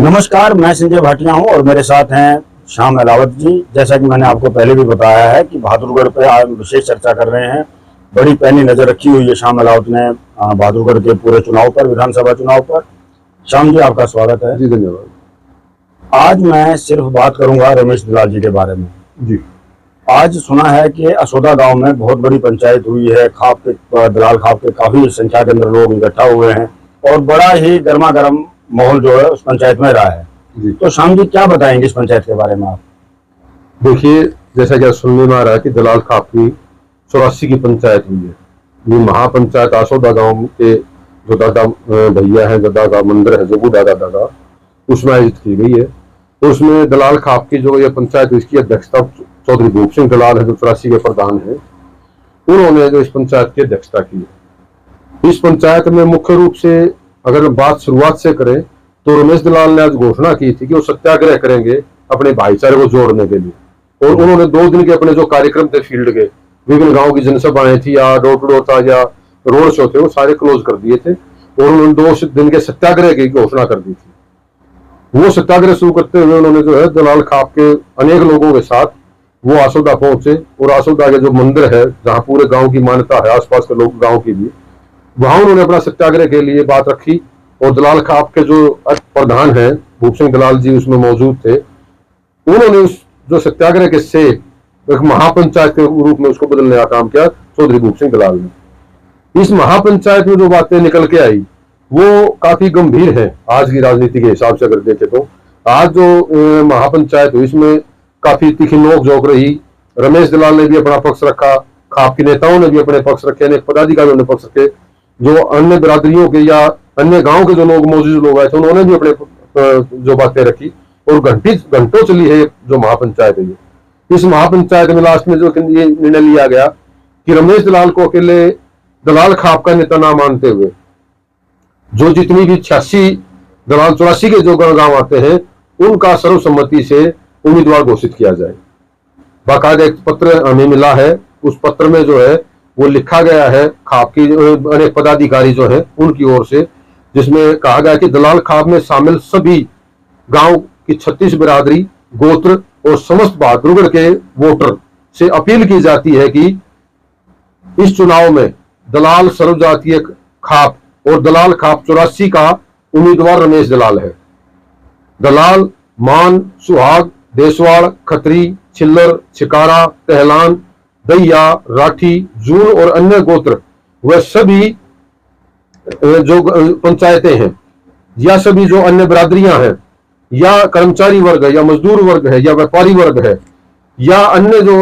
नमस्कार, मैं संजय भाटिया हूं और मेरे साथ हैं श्याम अलावत जी। जैसा कि मैंने आपको पहले भी बताया है कि बहादुरगढ़ पे आज विशेष चर्चा कर रहे हैं। बड़ी पैनी नजर रखी हुई है श्याम अलावत ने बहादुरगढ़ के पूरे चुनाव पर, विधानसभा चुनाव पर। श्याम जी, आपका स्वागत है। जी धन्यवाद। आज मैं सिर्फ बात करूंगा रमेश दलाल जी के बारे में। जी, आज सुना है कि असोदा गांव में बहुत बड़ी पंचायत हुई है। खाप के दलाल खाप के काफी संख्या के अंदर लोग इकट्ठा हुए हैं और बड़ा ही गर्मा गर्म माहौल जो है उस पंचायत में रहा है। जी। तो श्याम जी, क्या बताएंगे इस पंचायत के बारे में आप? देखिए, जैसा कि सुनने में आ रहा है कि दलाल खाप की 84 की पंचायत हुई है। ये महापंचायत आसोदा गांव के जो दादा भैया है, दादा का मंदिर है, जो बूढ़ा दादा का, उसमें आयोजित की गई है। तो उसमें दलाल खाप की जो ये पंचायत, इसकी अध्यक्षता चौधरी भूप सिंह दलाल है, जो 84 के प्रधान है, उन्होंने जो इस पंचायत की अध्यक्षता की है। इस पंचायत में मुख्य रूप से अगर बात शुरुआत से करें तो रमेश दलाल ने आज घोषणा की थी कि वो सत्याग्रह करेंगे अपने भाईचारे को जोड़ने के लिए। और उन्होंने 2 दिन के अपने जो कार्यक्रम थे फील्ड के, विभिन्न गांव की जनसभाएं थी या डोर टू डोर था या रोड शो थे, वो सारे क्लोज कर दिए थे और उन्होंने 2 दिन के सत्याग्रह की घोषणा कर दी थी। वो सत्याग्रह शुरू करते हुए उन्होंने जो है दलाल खाप के अनेक लोगों के साथ वो आसोदा पहुंचे और आसोदा के जो मंदिर है, जहाँ पूरे गाँव की मान्यता है, आसपास के लोग गाँव की भी, वहां उन्होंने अपना सत्याग्रह के लिए बात रखी। और दलाल खाप के जो प्रधान हैं भूप सिंह दलाल जी उसमें मौजूद थे। उन्होंने उस जो सत्याग्रह के से एक महापंचायत के रूप में उसको बदलने का काम किया चौधरी भूप सिंह दलाल ने। इस महापंचायत में जो बातें निकल के आई वो काफी गंभीर है आज की राजनीति के हिसाब से अगर देखें तो। आज जो महापंचायत हुई इसमें काफी तीखी नोक झोंक रही। रमेश दलाल ने भी अपना पक्ष रखा, खाप के नेताओं ने भी अपने पक्ष रखे, अनेक पदाधिकारियों ने पक्ष रखे, जो अन्य बिरादरियों के या अन्य गांव के जो लोग मौजूद लोग आए थे उन्होंने भी अपने जो बातें रखी। और घंटों चली है जो महापंचायत है। इस महापंचायत में लास्ट में जो ये निर्णय लिया गया कि रमेश दलाल को अकेले दलाल खाप का नेता ना मानते हुए जो जितनी भी 86 दलाल 84 के जो गांव आते हैं उनका सर्वसम्मति से उम्मीदवार घोषित किया जाए। बाकायदा एक पत्र हमें मिला है, उस पत्र में जो है वो लिखा गया है खाप की अनेक पदाधिकारी जो है उनकी ओर से, जिसमें कहा गया कि दलाल खाप में शामिल सभी गांव की 36 बिरादरी, गोत्र और समस्त बहादुरगढ़ के वोटर से अपील की जाती है कि इस चुनाव में दलाल सर्वजातीय खाप और दलाल खाप 84 का उम्मीदवार रमेश दलाल है। दलाल, मान, सुहाग, देसवाड़, खत्री, छिल्लर, छिकारा, तहलान, दैया, राठी, जून और अन्य गोत्र वह सभी जो पंचायतें हैं या सभी जो अन्य बिरादरियां हैं या कर्मचारी वर्ग है या मजदूर वर्ग है या व्यापारी वर्ग है या अन्य जो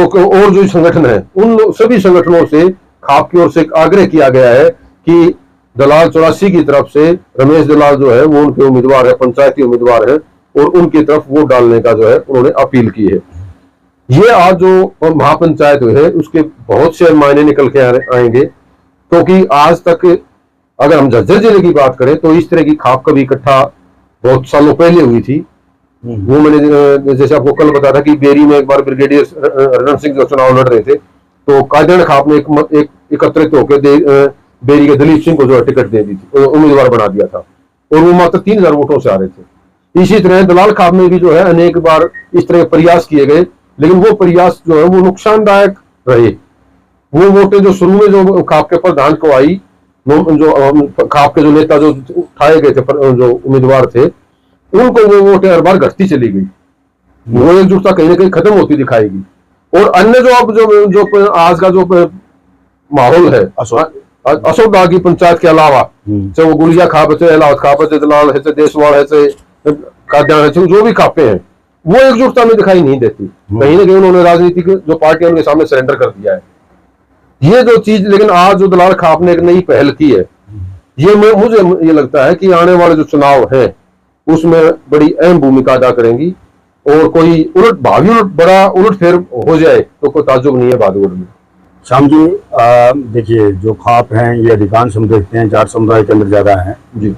और जो संगठन है, उन सभी संगठनों से खाप की ओर से आग्रह किया गया है कि दलाल 84 की तरफ से रमेश दलाल जो है वो उनके उम्मीदवार है, पंचायती उम्मीदवार है और उनकी तरफ वोट डालने का जो है उन्होंने अपील की है। ये आज जो महापंचायत हुई है उसके बहुत से मायने निकल के आएंगे, क्योंकि आज तक अगर हम झज्जर जिले की बात करें तो इस तरह की खाप कभी इकट्ठा बहुत सालों पहले हुई थी। वो मैंने जैसे आपको कल बताया था कि बेरी में एक बार ब्रिगेडियर रणन सिंह जो चुनाव लड़ रहे थे तो कायदेन खाप ने एक एकत्रित होकर बेरी के दलीप सिंह को जो टिकट दे दी थी, उम्मीदवार बना दिया था और वो मात्र 3000 वोटों से आ रहे थे। इसी तरह दलाल खाप में भी जो है अनेक बार इस तरह प्रयास किए गए, लेकिन वो प्रयास जो है वो नुकसानदायक रहे। वो वोटें जो शुरू में जो खाप के प्रधान को आई, जो खाप के जो नेता जो उठाए गए थे जो उम्मीदवार थे, उनको वो वोटें हर बार घटती चली गई। वो एकजुटता कहीं ना कहीं खत्म होती दिखाएगी। और अन्य जो अब जो आज का जो माहौल है असोदा की पंचायत के अलावा, चाहे वो गुड़िया खाप है, इलाहाबाद खाप है, दलाल है, देसवाड़ है, काद्यान है, जो भी खापे हैं वो एकजुटता में दिखाई नहीं देती। कहीं ना कहीं उन्होंने राजनीतिक जो पार्टियां उनके सामने सरेंडर कर दिया है। ये जो चीज, लेकिन आज जो दलाल खाप ने एक नई पहल की है, ये मुझे ये लगता है कि आने वाले जो चुनाव है उसमें बड़ी अहम भूमिका अदा करेंगी और कोई भावी बड़ा उलट फेर हो जाए तो कोई ताज्जुब नहीं है बहादुरगढ़ में। श्याम जी, देखिए जो खाप हैं ये अधिकांश हम देखते हैं 4 समुदाय के अंदर ज्यादा हैं जी।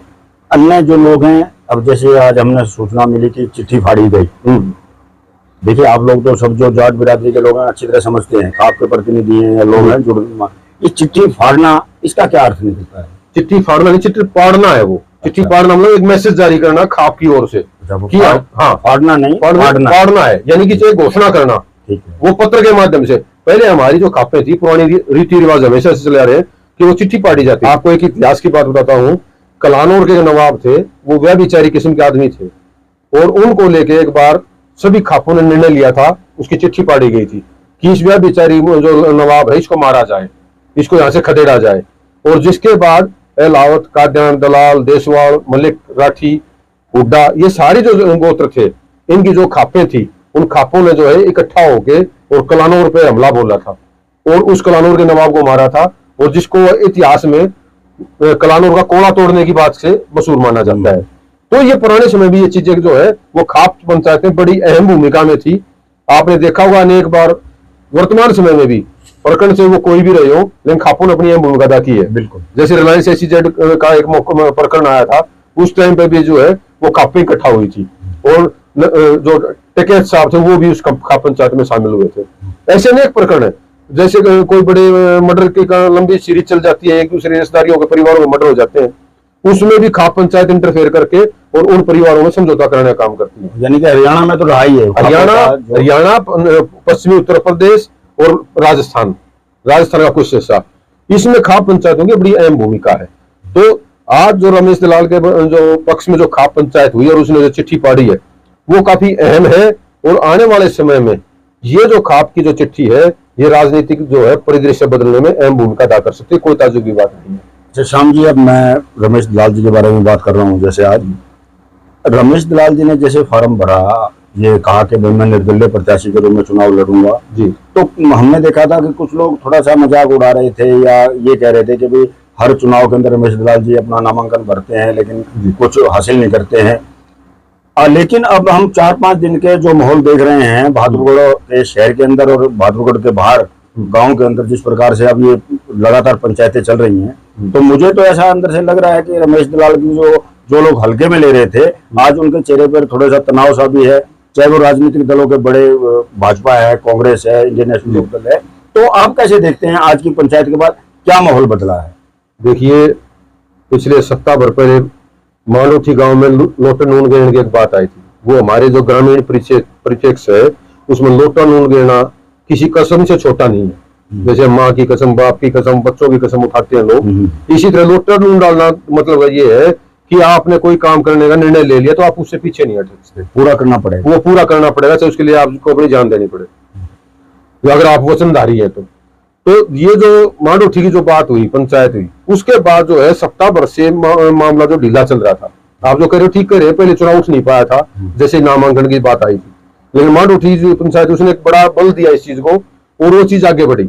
अन्य जो लोग हैं, अब जैसे आज हमने सूचना मिली कि चिट्ठी फाड़ी गई। देखिए, आप लोग तो सब जो जाट बिरादरी के लोग हैं अच्छी तरह समझते हैं, खाप के प्रतिनिधि हैं या लोग हैं जुड़, ये चिट्ठी फाड़ना इसका क्या अर्थ निकलता है? चिट्ठी फाड़ना नहीं, चिट्ठी पाड़ना है। वो चिट्ठी फाड़ना मतलब एक मैसेज जारी करना खाप की ओर से कि हाँ फाड़ना नहीं, फाड़ना है, यानी कि एक घोषणा करना, ठीक है। वो पत्र के माध्यम से। पहले हमारी जो खापें थी, पुरानी रीति रिवाज हमेशा से चले आ रहे हैं कि वो चिट्ठी पाड़ी जाती है। आपको एक इतिहास की बात बताता हूँ, कलानौर के जो नवाब थे वो व्यभिचारी किस्म के आदमी थे, और उनको लेके एक बार सभी खापों ने निर्णय लिया था, उसकी चिट्ठी पाड़ी गई थी कि इस व्यभिचारी जो नवाब है इसको मारा जाए, इसको यहाँ से खदेड़ा जाए। और जिसके बाद एलावत, काद्यान, दलाल, देसवाल, मलिक, राठी, हुड्डा, ये सारे जो गोत्र थे, इनकी जो खापें थी, उन खापों ने जो है इकट्ठा होके और कलानौर पे हमला बोला था और उस कलानौर के नवाब को मारा था, और जिसको इतिहास में कलानौर का कोड़ा तोड़ने की बात से मशहूर माना जाता है। तो ये पुराने समय भी ये चीजें जो है वो खाप पंचायतें बड़ी अहम भूमिका में थी। आपने देखा होगा अनेक बार, वर्तमान समय में भी प्रखंड से वो कोई भी रहे हो, लेकिन खापों ने अपनी अहम भूमिका अदा की है। बिल्कुल, जैसे रिलायंस SEZ का एक प्रकरण आया था, उस टाइम पे भी जो है वो खापें इकट्ठा हुई थी, और जो टिकैत साहब थे वो भी उस खाप पंचायत में शामिल हुए थे। ऐसे अनेक प्रकरण है, जैसे कोई बड़े मर्डर की लंबी सीरीज चल जाती है, एक दूसरे रिश्तेदारियों के परिवारों में मर्डर हो जाते हैं, उसमें भी खाप पंचायत इंटरफेयर करके और उन परिवारों में समझौता करने का काम करती है। यानी कि हरियाणा में तो रहा ही है, हरियाणा, पश्चिमी उत्तर प्रदेश और राजस्थान का कुछ हिस्सा, इसमें खाप पंचायतों की बड़ी अहम भूमिका है। तो आज जो रमेश दलाल के जो पक्ष में जो खाप पंचायत हुई और उसने जो चिट्ठी पाड़ी है वो काफी अहम है, और आने वाले समय में ये जो खाप की जो चिट्ठी है ये राजनीतिक जो है परिदृश्य बदलने में अहम भूमिका अदा कर सकती है, कोई ताज्जुब की बात नहीं है। अच्छा श्याम जी, अब मैं रमेश दलाल जी के बारे में बात कर रहा हूँ। जैसे आज रमेश दलाल जी ने जैसे फॉर्म भरा, ये कहा कि भाई मैं निर्दलीय प्रत्याशी के रूप में चुनाव लड़ूंगा जी, तो हमने देखा था कि कुछ लोग थोड़ा सा मजाक उड़ा रहे थे या ये कह रहे थे कि भाई हर चुनाव के अंदर रमेश दलाल जी अपना नामांकन भरते हैं लेकिन कुछ हासिल नहीं करते हैं। लेकिन अब हम 4-5 दिन के जो माहौल देख रहे हैं बहादुरगढ़ के शहर के अंदर और बहादुरगढ़ के बाहर गांव के अंदर, जिस प्रकार से अब ये लगातार पंचायतें चल रही हैं, तो मुझे तो ऐसा अंदर से लग रहा है कि रमेश दलाल की जो लोग हल्के में ले रहे थे, आज उनके चेहरे पर थोड़ा सा तनाव सा भी है, चाहे वो राजनीतिक दलों के बड़े भाजपा है, कांग्रेस है, इंडियन नेशनल लोकदल है। तो आप कैसे देखते हैं आज की पंचायत के बाद क्या माहौल बदला है? देखिए, पिछले सप्ताह भर पहले मालोठी गांव में लोटा नून गिरने की एक बात आई थी। वो हमारे जो ग्रामीण परिप्रेक्ष्य है उसमें लोटा नून गिरना किसी कसम से छोटा नहीं है। जैसे माँ की कसम, बाप की कसम, बच्चों की कसम उठाते हैं लोग, इसी तरह लोटा नून डालना मतलब ये है कि आपने कोई काम करने का निर्णय ले लिया तो आप उससे पीछे नहीं हट सकते, पूरा करना पड़ेगा, वो पूरा करना पड़ेगा, चाहे उसके लिए आपको अपनी जान देनी पड़े अगर आप वचनधारी है तो ये जो मांडोठी की जो बात हुई, पंचायत हुई, उसके बाद जो है सप्ताह भर से मामला जो ढीला चल रहा था। आप जो कह रहे हो ठीक कह रहे हैं, पहले चुनाव उठ नहीं पाया था जैसे नामांकन की बात आई थी, लेकिन मांडोठी जो पंचायत उसने एक बड़ा बल दिया इस चीज को और वो चीज आगे बढ़ी।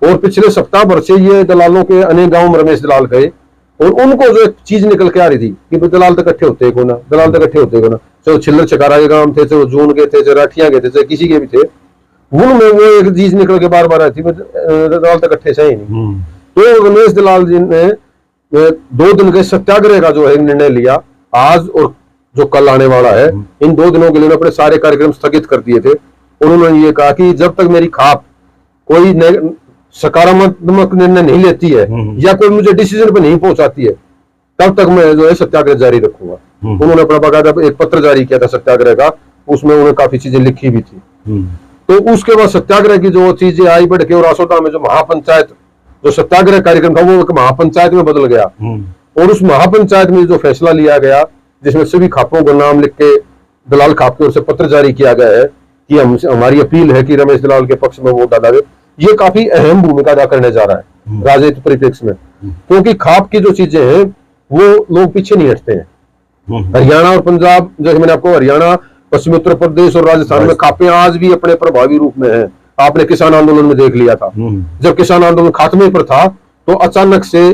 और पिछले सप्ताह भर से ये दलालों के अनेक गाँव में रमेश दलाल गए और उनको जो एक चीज निकल के आ रही थी कि दलाल तो इकट्ठे होते को ना, दलाल तो इकट्ठे होते को ना, चाहे छिल्लर चकारा के गांव थे, चाहे जून के थे, चाहे राठिया के थे, चाहे किसी के भी थे, उनमें वो एक चीज निकल के बार बार आई थी, दलाल तो इकट्ठे से ही नहीं। तो रमेश दलाल जी ने 2 दिन के सत्याग्रह का जो है निर्णय लिया, आज और जो कल आने वाला है, इन 2 दिनों के लिए अपने सारे कार्यक्रम स्थगित कर दिए थे। उन्होंने ये कहा कि जब तक मेरी खाप कोई सकारात्मक निर्णय नहीं लेती है या कोई मुझे डिसीजन पे नहीं पहुंचाती है, तब तक मैं जो है सत्याग्रह जारी रखूंगा। उन्होंने अपना बाकायदा एक पत्र जारी किया था सत्याग्रह का, उसमें उन्होंने काफी चीजें लिखी भी थी। तो उसके बाद सत्याग्रह की जो चीजें आई बढ़ के और आसोदा में जो महापंचायत, जो सत्याग्रह कार्यक्रम था वो एक महापंचायत में बदल गया। और उस महापंचायत में जो फैसला लिया गया, जिसमें सभी खापों को नाम लिख के दलाल खाप की ओर से पत्र जारी किया गया है कि हमारी अपील है कि रमेश दलाल के पक्ष में वोट डाला, ये काफी अहम भूमिका अदा करने जा रहा है राजनीतिक परिप्रेक्ष्य में, क्योंकि खाप की जो चीजें हैं वो लोग पीछे नहीं हटते हैं। हरियाणा और पंजाब, जैसे मैंने आपको हरियाणा, पश्चिमी उत्तर प्रदेश और राजस्थान में खापें आज भी अपने प्रभावी रूप में हैं। आपने किसान आंदोलन में देख लिया था, जब किसान आंदोलन खात्मे पर था तो अचानक से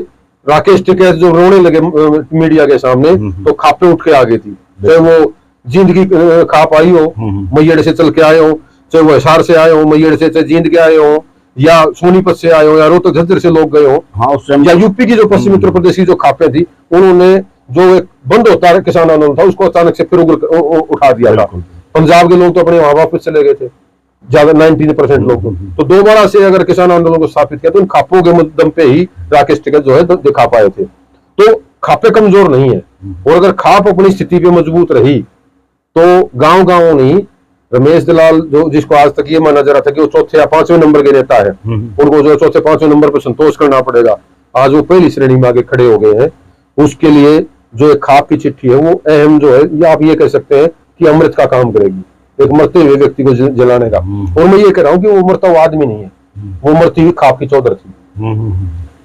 राकेश टिकैत जो रोने लगे मीडिया के सामने, तो खापें उठ के आ गई थी। चाहे वो जींद की खाप आई हो, मैयड़ से चल के आए हो, चाहे वो हिसार से आए हो, मैयड़ से, चाहे जींद के आए हो, या सोनीपत से आए हो, या रोहतक झज्जर से लोग गए हो, या यूपी की जो पश्चिमी उत्तर प्रदेश की जो खापें थी, उन्होंने जो एक बंद होता है किसान आंदोलन था उसको अचानक से फिर उठा दिया था। पंजाब के लोग तो अपने वहां वापस चले गए थे, ज्यादा 90% लोग। तो दोबारा से अगर किसान आंदोलन को स्थापित किया तो उन खापों के दम पे ही राकेश टिकैत जो है दिखा पाए थे। तो खापे कमजोर नहीं है, और अगर खाप अपनी स्थिति पे मजबूत रही तो गांव गांव नहीं, रमेश दलाल जो जिसको आज तक ये माना जा रहा था कि वो चौथे या पांचवें नंबर के नेता है, उनको जो चौथे पांचवें नंबर पर संतोष करना पड़ेगा, आज वो पहली श्रेणी में आगे खड़े हो गए हैं। उसके लिए जो एक खाप की चिट्ठी है वो अहम जो है, या आप ये कह सकते हैं कि अमृत का काम करेगी, एक मरते हुए व्यक्ति को जलाने का। और मैं ये कह रहा हूँ कि वो मरता हुआ आदमी नहीं है, वो मरती हुई खाप की चौधर थी।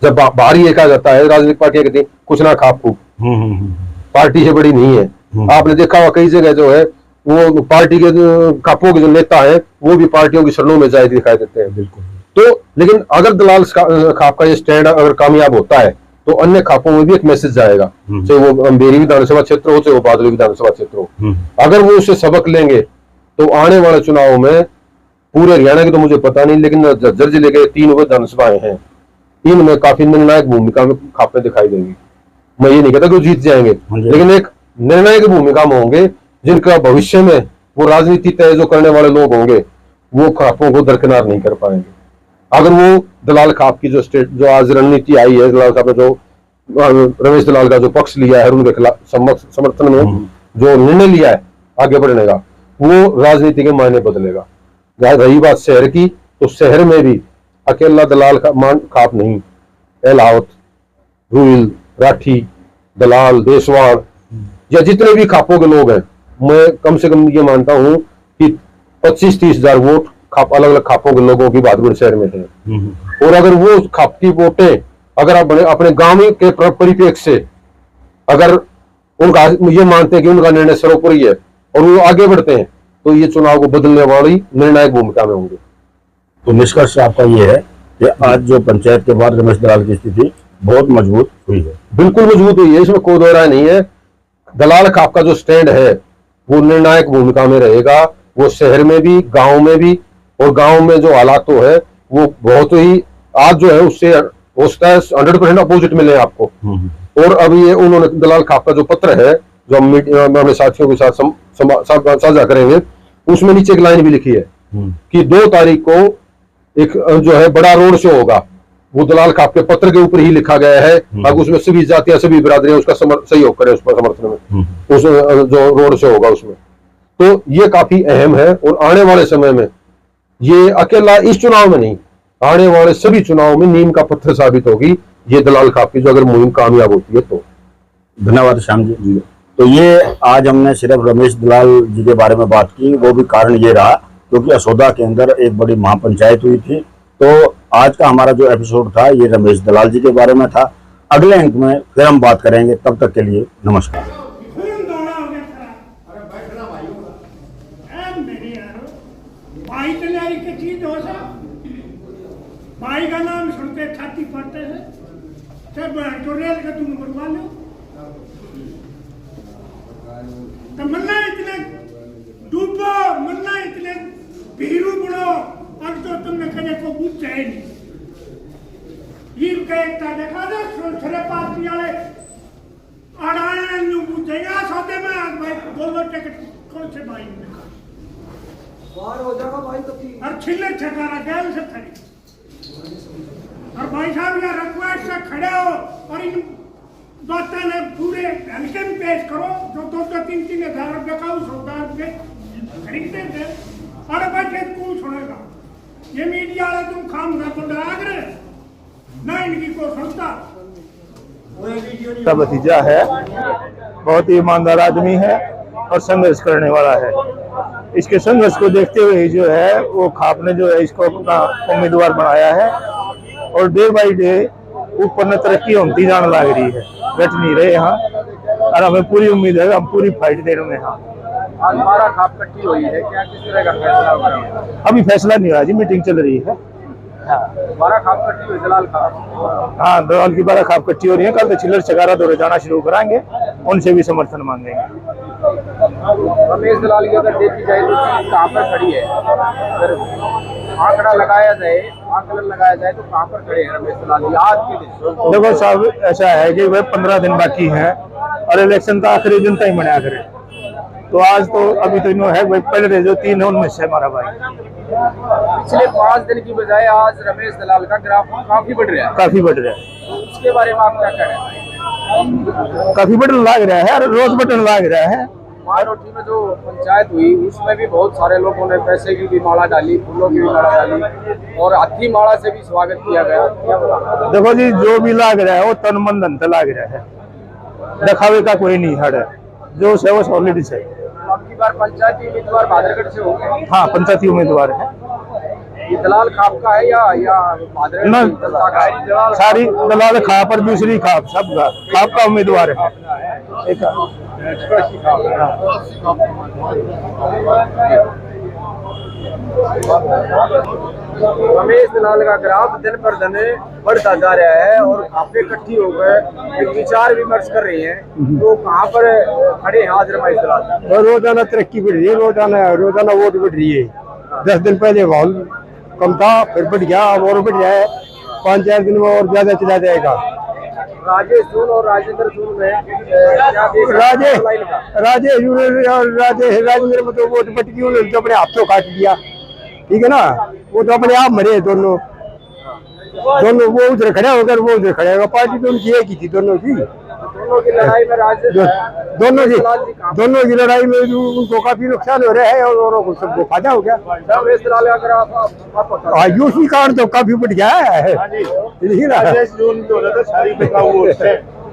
जब बाहर ये कहा जाता है, राजनीतिक पार्टियां कहती है कुछ ना खाप खूब, पार्टी से बड़ी नहीं है। आपने देखा हुआ कई जगह जो है वो पार्टी के खापों के जो नेता है वो भी पार्टियों की शरणों में जाए दिखाई देते हैं। बिल्कुल। तो लेकिन अगर दलाल खाप का ये स्टैंड अगर कामयाब होता है तो अन्य खापों में भी एक मैसेज जाएगा, चाहे वो अम्बेरी विधानसभा क्षेत्र हो, चाहे वो बादली विधानसभा क्षेत्र हो। अगर वो उससे सबक लेंगे तो आने वाले चुनाव में पूरे हरियाणा की तो मुझे पता नहीं, लेकिन झज्जर जिले के 3 विधानसभाएं हैं, इनमें काफी निर्णायक भूमिका में खापे दिखाई देंगी। मैं ये नहीं कहता कि वो जीत जाएंगे, लेकिन एक निर्णायक भूमिका में होंगे जिनका भविष्य में वो राजनीति तय जो करने वाले लोग होंगे वो खापों को दरकिनार नहीं कर पाएंगे। अगर वो दलाल खाप की जो आज रणनीति आई है, दलाल खाप ने जो रमेश दलाल का जो पक्ष लिया है, उनके खिलाफ समर्थन में जो निर्णय लिया है आगे बढ़ने का, वो राजनीति के मायने बदलेगा। रही बात शहर की, तो शहर में भी अकेला दलाल खाप नहीं, एलावत, रूल, राठी, दलाल, देशवाड़ या जितने भी खापों के लोग हैं, मैं कम से कम ये मानता हूं कि 25-30 हजार वोट खाप अलग अलग खापों के लोगों की बहादुरगढ़ शहर में है। और अगर वो खाप की वोटें अगर आप अपने गांव के परिप्रेक्ष्य से अगर उनका ये मानते हैं कि उनका निर्णय सर्वोपरि है और वो आगे बढ़ते हैं तो ये चुनाव को बदलने वाली निर्णायक भूमिका में होंगे। तो निष्कर्ष आपका ये है कि आज जो पंचायत के बाद रमेश दलाल की स्थिति बहुत मजबूत हुई है। बिल्कुल मजबूत हुई है, इसमें कोई दो राय नहीं है। दलाल खाप का जो स्टैंड है वो निर्णायक भूमिका में रहेगा, वो शहर में भी, गांव में भी। और गांव में जो हालात तो है वो बहुत ही आज जो है उससे हो सकता है 100% अपोजिट मिले आपको। और अब ये उन्होंने दलाल खाप का जो पत्र है जो हम अपने साथियों के साथ साझा करेंगे, उसमें नीचे एक लाइन भी लिखी है कि 2 तारीख को एक जो है बड़ा रोड शो होगा। वो दलाल खाप के पत्र के ऊपर ही लिखा गया है। अब उसमें सभी जातियां, सभी बिरादरियां उसका सहयोग करें, उस पर समर्थन में उस जो रोड शो होगा उसमें। तो ये काफी अहम है और आने वाले समय में ये अकेला इस चुनाव में नहीं, आने वाले सभी चुनाव में नीम का पत्थर साबित होगी ये दलाल खाप की जो अगर मुहिम कामयाब होती है तो। धन्यवाद श्याम जी। तो ये आज हमने सिर्फ रमेश दलाल जी के बारे में बात की, वो भी कारण ये रहा क्योंकि असोदा के अंदर एक बड़ी महापंचायत हुई थी। तो आज का हमारा जो एपिसोड था ये रमेश दलाल जी के बारे में था। अगले अंक में फिर हम बात करेंगे, तब तक के लिए नमस्कार। भाई का नाम सुनते छाती फटते थे, सब रेल का तुम बनवा लो तो मन्ना इतने डूबो, मन्ना इतने भीरू बुढ़ो, अब तो तुमने कहे को बुझ जाए नहीं। ये कहता देखा था सुरे पार्टी वाले अड़ाए न्यू बुझेगा सौदे में भाई बोलो टिकट कौन से भाई ने बाहर हो जाएगा भाई तो की और छिल्ले छकारा गैल से थरी और भाई साहब यहाँ रिक्वेस्ट से खड़े हो और इन दोस्तों ने पूरे हल्के में पेश करो जो 2-3 हजार रुपये का सौदा खरीदते थे और बैठे कौन सुनेगा। ये मीडिया वाले तुम खाम ना तो डरा करे ना इनकी को सुनता। का भतीजा है, बहुत ही ईमानदार आदमी है और संघर्ष करने वाला है। इसके संघर्ष को देखते हुए जो है वो खाप ने जो है इसको अपना उम्मीदवार बनाया है और डे बाई डे ऊपर न तरक्की होती जाने लग रही है, घट नहीं रहे यहाँ। और हमें पूरी उम्मीद है हम पूरी फाइट देने में। हाँ, आज हमारा खाप कट्टी हुई है, क्या किस तरह का फैसला होगा? अभी फैसला नहीं हुआ जी, मीटिंग चल रही है। हमारा खाप कट्टी हुई दलाल खाप। हाँ, दलाल की 12 खाप कट्टी हो रही है। कल तो चिल्लर चकारा दौरे जाना शुरू कराएंगे, उनसे भी समर्थन मांगेंगे। रमेश दलाल की अगर देखी जाए तो चीज कहाँ पर खड़ी है? अगर आंकड़ा लगाया जाए, आकलन लगाया जाए तो कहाँ पर खड़े हैं रमेश दलाल आज के दिन? देखो साहब, ऐसा है कि वह 15 दिन बाकी हैं और इलेक्शन का आखिरी दिन तक मनाया करे। तो आज तो अभी तो इन्होंने है भाई, पहले जो 3 है उनमें से हमारा भाई। पिछले 5 दिन की बजाय आज रमेश दलाल का ग्राफ काफी बढ़ रहा है। काफी बढ़ रहा है। उसके बारे में आप क्या कह रहे हैं? काफी बटन लाग रहा है, रोज बटन लाग रहा है। मारोठी में जो पंचायत हुई उसमें भी बहुत सारे लोगों ने पैसे की भी माला डाली, फूलों की भी माला डाली और हाथी माला से भी स्वागत किया गया। क्या बताना? देखो जी, जो भी लाग रहा है वो तन मन धन से लाग रहा है, दिखावे का कोई नहीं हड़ है, जो है वो सॉलिड है। अब की बार पंचायती उम्मीदवार भादरगढ़ से होंगे। हाँ, पंचायती उम्मीदवार है। ये दलाल खाप का है या भादरगढ़ ना, की जनता का है? सारी दलाल खाप और दूसरी खाप सब खाप का उम्मीदवार है। एक रमेश दलाल का ग्राफ दिन पर दिन बढ़ता जा रहा है और खापे इकट्ठी हो गए, एक विचार विमर्श कर रही हैं, तो कहाँ पर खड़े हैं आज रमेश दलाल? रोजाना तरक्की बढ़ रही है, रोजाना वोट बढ़ रही है। 10 दिन पहले माहौल कम था, फिर बढ़ गया, अब और बढ़ जाए, 5-4 दिन में और ज्यादा चला जाएगा। राजेश जून और राजेंद्र जून में क्या देख रहे हैं लाइन का? राजेंद्र में तो वोट बट गई, उन्होंने तो अपने हाथों काट दिया, ठीक है ना, वो तो अपने आप मरे दोनों, वो उधर खड़े होकर वो उधर खड़े होगा, पार्टी तो उनकी एक ही थी दोनों की। दोनों की लड़ाई में दोनों की लड़ाई में उनको काफी नुकसान हो रहा है और औरों को सबको फायदा हो गया। रमेश दलाल का ग्राफ आयुषी कार्ड तो काफी बढ़ गया है,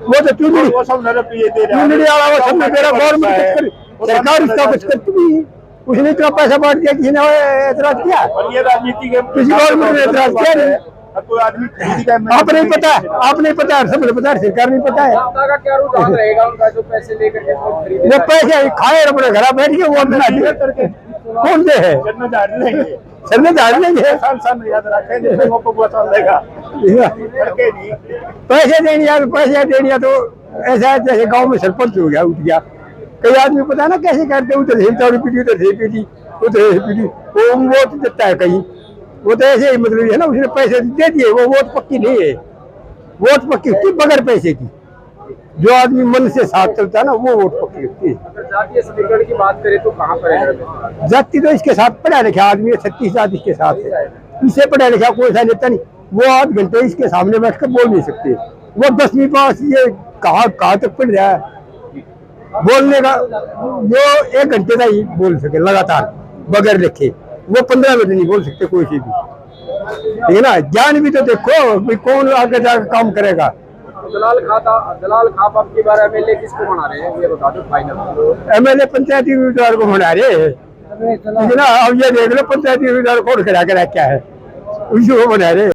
वो तो चुनरी वाला वो सब मेरा गवर्नमेंट सरकार इसका कुछ करती नहीं है, उसने इतना पैसा बांट दिया, किसी ने एतराज किया? और ये राजनीति के किसी गवर्नमेंट ने एतराज किया नहीं? कोई आदमी खरीदेगा, आप नहीं पता, आप नहीं पता, सब पता है, सरकार नहीं पता है। जनता का क्या रुझान रहेगा उनका जो पैसे लेकर के वोट खरीदे? वो पैसे खाए अपने घर बैठ के वो करके कौन दे है? जन्म झाड़ लेंगे, सर में झाड़ लेंगे, सान याद रखेंगे, लोगों को बता देगा करके नहीं। पैसे देनिया तो ऐसा है जैसे गांव में सरपंच हो गया, उठ गया। कई आदमी पता ना कैसे करते, उधर से चौड़ी पीटी, उधर से पीटी, उधर से पीटी, वो वोट देता है कहीं, वो तो ऐसे ही मतलब है ना, उसने पैसे दे दिए, वो वोट पक्की नहीं है, वोट पक्की होती है बगैर पैसे की। जो आदमी मन से साथ चलता है ना, वो वोट पक्की होती है। अगर जातीय समीकरण की बात करें तो कहाँ पर है? जाति तो इसके साथ पढ़ा लिखा आदमी है, 36 जाति के साथ है, इससे पढ़ा लिखा कोई सा नेता नहीं। वो 8 घंटे इसके सामने बैठ कर बोल नहीं सकते, वो 10वीं पास, ये कहाँ तक पढ़ रहा है बोलने का, जो 1 घंटे का ही बोल सके लगातार बगैर लिखे, वो 15 मिनट नहीं बोल सकते कोई से भी, ठीक है ना। ज्ञान भी तो देखो, कौन आगे जाकर काम करेगा। दलाल खाप अब की बार एमएलए किसको बना रहे हैं ये बता दो फाइनल? एमएलए पंचायती उम्मीदवार को बना रहे हैं, ठीक है ना। अब ये देख लो पंचायती उम्मीदवार कौन खड़ा करा क्या है, उसको बना रहे।